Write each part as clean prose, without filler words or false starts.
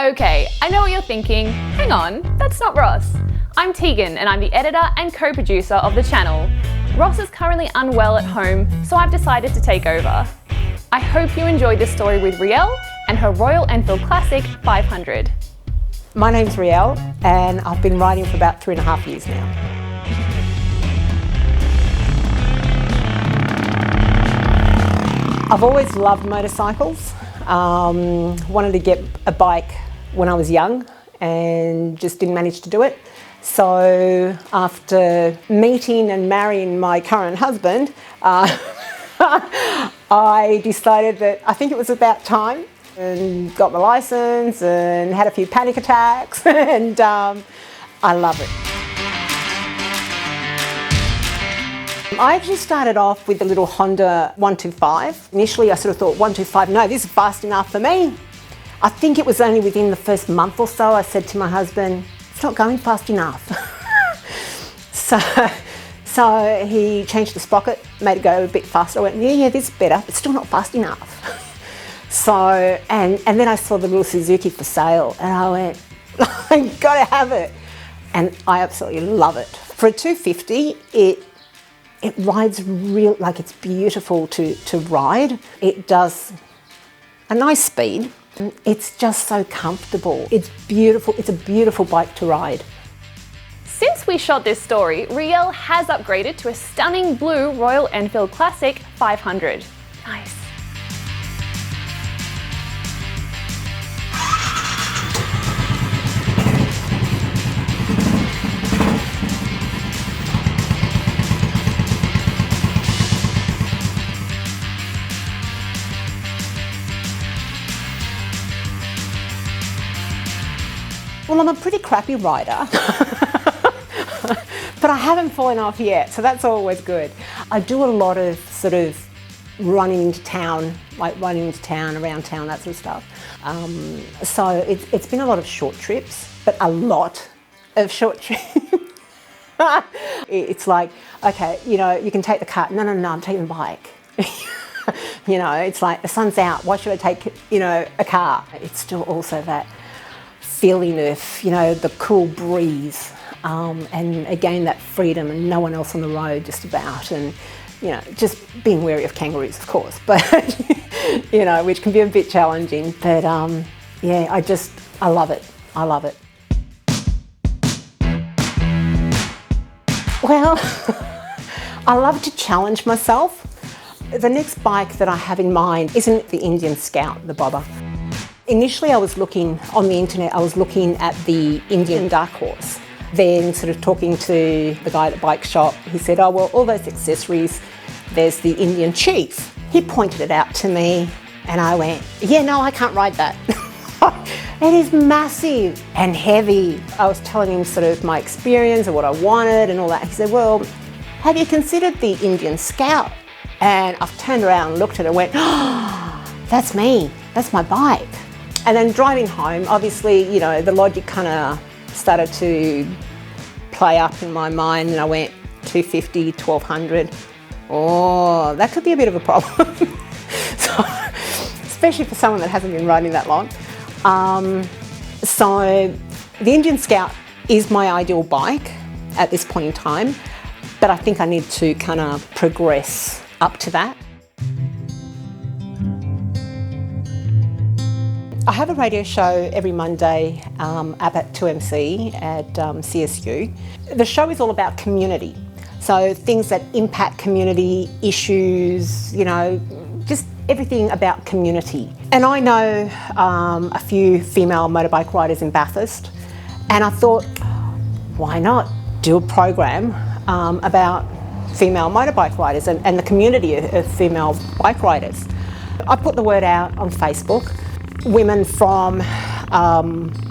Okay, I know what you're thinking. Hang on, that's not Ross. I'm Tegan and I'm the editor and co-producer of the channel. Ross is currently unwell at home, so I've decided to take over. I hope you enjoyed this story with Rielle and her Royal Enfield Classic 500. My name's Rielle and I've been riding for about 3.5 years now. I've always loved motorcycles. Wanted to get a bike when I was young and just didn't manage to do it. So after meeting and marrying my current husband, I decided that I think it was about time, and got my license and had a few panic attacks and I love it. I actually started off with a little Honda 125. Initially I sort of thought 125, no, this is fast enough for me. I think it was only within the first month or so I said to my husband, it's not going fast enough. So he changed the sprocket, made it go a bit faster. I went, yeah, this is better, but still not fast enough. So, and then I saw the little Suzuki for sale and I went, I gotta have it. And I absolutely love it. For a 250, it rides real, like it's beautiful to ride. It does a nice speed. It's just so comfortable. It's beautiful. It's a beautiful bike to ride. Since we shot this story, Rielle has upgraded to a stunning blue Royal Enfield Classic 500. Nice. Well, I'm a pretty crappy rider, but I haven't fallen off yet, so that's always good. I do a lot of sort of running into town, around town, that sort of stuff. So it's been a lot of short trips, but a lot of short trips. It's like, okay, you know, you can take the car. No, I'm taking the bike. You know, it's like the sun's out. Why should I take, you know, a car? It's still also that feeling of, you know, the cool breeze, and again that freedom and no one else on the road just about, and you know, just being wary of kangaroos of course, but you know, which can be a bit challenging, but yeah, I love it. I love it. Well, I love to challenge myself. The next bike that I have in mind isn't the Indian Scout, the bobber. Initially I was looking on the internet, I was looking at the Indian Dark Horse. Then sort of talking to the guy at the bike shop, he said, oh well, all those accessories, there's the Indian Chief. He pointed it out to me and I went, yeah, no, I can't ride that. It is massive and heavy. I was telling him sort of my experience and what I wanted and all that. He said, well, have you considered the Indian Scout? And I've turned around and looked at it and went, oh, that's me, that's my bike. And then driving home, obviously, you know, the logic kind of started to play up in my mind and I went 250, 1200. Oh, that could be a bit of a problem. So, especially for someone that hasn't been riding that long. So the Indian Scout is my ideal bike at this point in time, but I think I need to kind of progress up to that. I have a radio show every Monday up at 2MC at CSU. The show is all about community. So things that impact community, issues, you know, just everything about community. And I know a few female motorbike riders in Bathurst, and I thought, why not do a program about female motorbike riders and the community of female bike riders. I put the word out on Facebook. Women from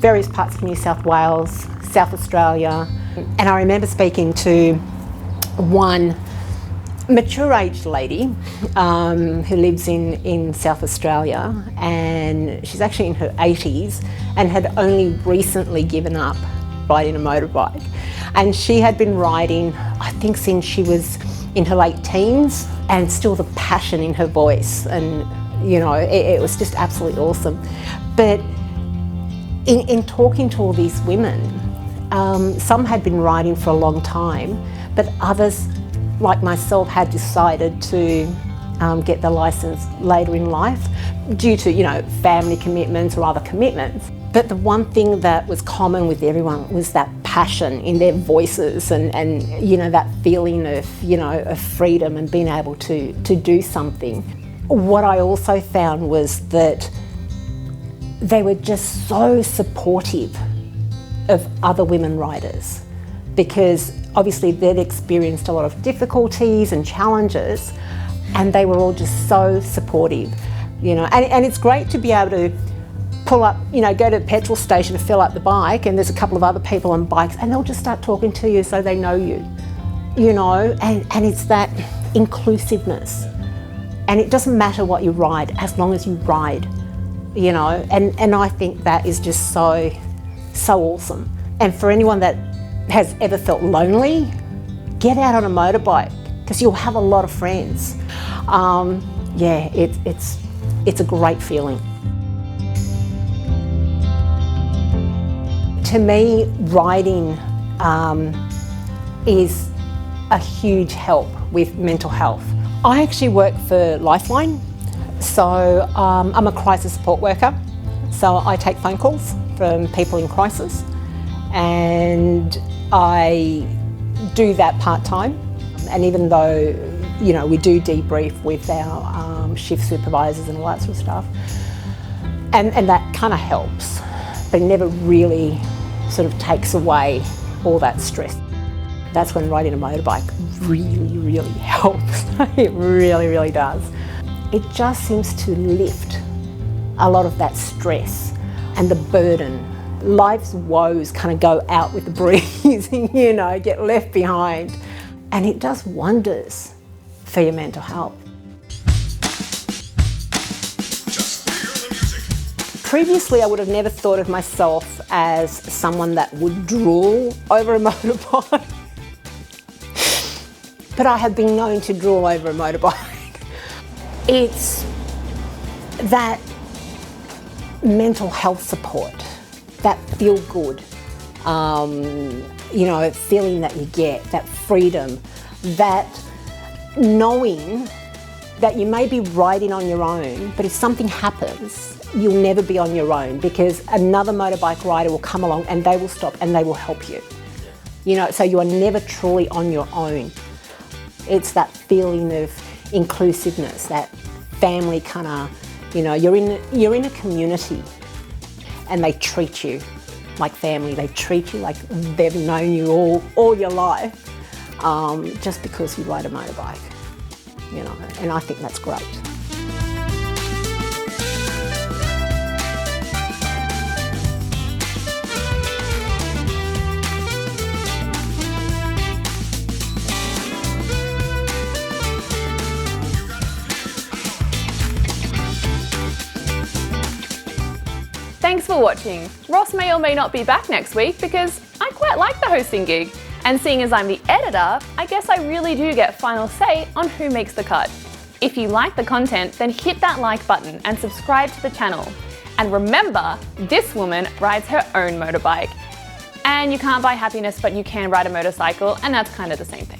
various parts of New South Wales, South Australia, and I remember speaking to one mature-aged lady who lives in South Australia, and she's actually in her 80s and had only recently given up riding a motorbike. And she had been riding, I think, since she was in her late teens, and still the passion in her voice, and you know, it was just absolutely awesome. But in talking to all these women, some had been riding for a long time, but others, like myself, had decided to get the licence later in life due to, you know, family commitments or other commitments. But the one thing that was common with everyone was that passion in their voices and you know, that feeling of, you know, of freedom and being able to do something. What I also found was that they were just so supportive of other women riders, because obviously they'd experienced a lot of difficulties and challenges, and they were all just so supportive, you know. And it's great to be able to pull up, you know, go to the petrol station to fill up the bike, and there's a couple of other people on bikes, and they'll just start talking to you so they know you, you know. And it's that inclusiveness, and it doesn't matter what you ride as long as you ride, you know. And I think that is just so awesome. And for anyone that has ever felt lonely, get out on a motorbike, because you'll have a lot of friends. Yeah, it's a great feeling. To me, riding is a huge help with mental health. I actually work for LifeLine, so I'm a crisis support worker. So I take phone calls from people in crisis, and I do that part-time. And even though, you know, we do debrief with our shift supervisors and all that sort of stuff, and that kind of helps, but never really sort of takes away all that stress. That's when riding a motorbike really, really helps. It really, really does. It just seems to lift a lot of that stress and the burden. Life's woes kind of go out with the breeze, you know, get left behind. And it does wonders for your mental health. Previously, I would have never thought of myself as someone that would drool over a motorbike. But I have been known to drool over a motorbike. It's that mental health support, that feel good, you know, feeling that you get, that freedom, that knowing that you may be riding on your own, but if something happens, you'll never be on your own, because another motorbike rider will come along and they will stop and they will help you. You know, so you are never truly on your own. It's that feeling of inclusiveness, that family kind of, you know, you're in a community and they treat you like family. They treat you like they've known you all your life, just because you ride a motorbike, you know, and I think that's great. Thanks for watching. Ross may or may not be back next week because I quite like the hosting gig. And seeing as I'm the editor, I guess I really do get final say on who makes the cut. If you like the content, then hit that like button and subscribe to the channel. And remember, this woman rides her own motorbike. And you can't buy happiness, but you can ride a motorcycle, and that's kind of the same thing.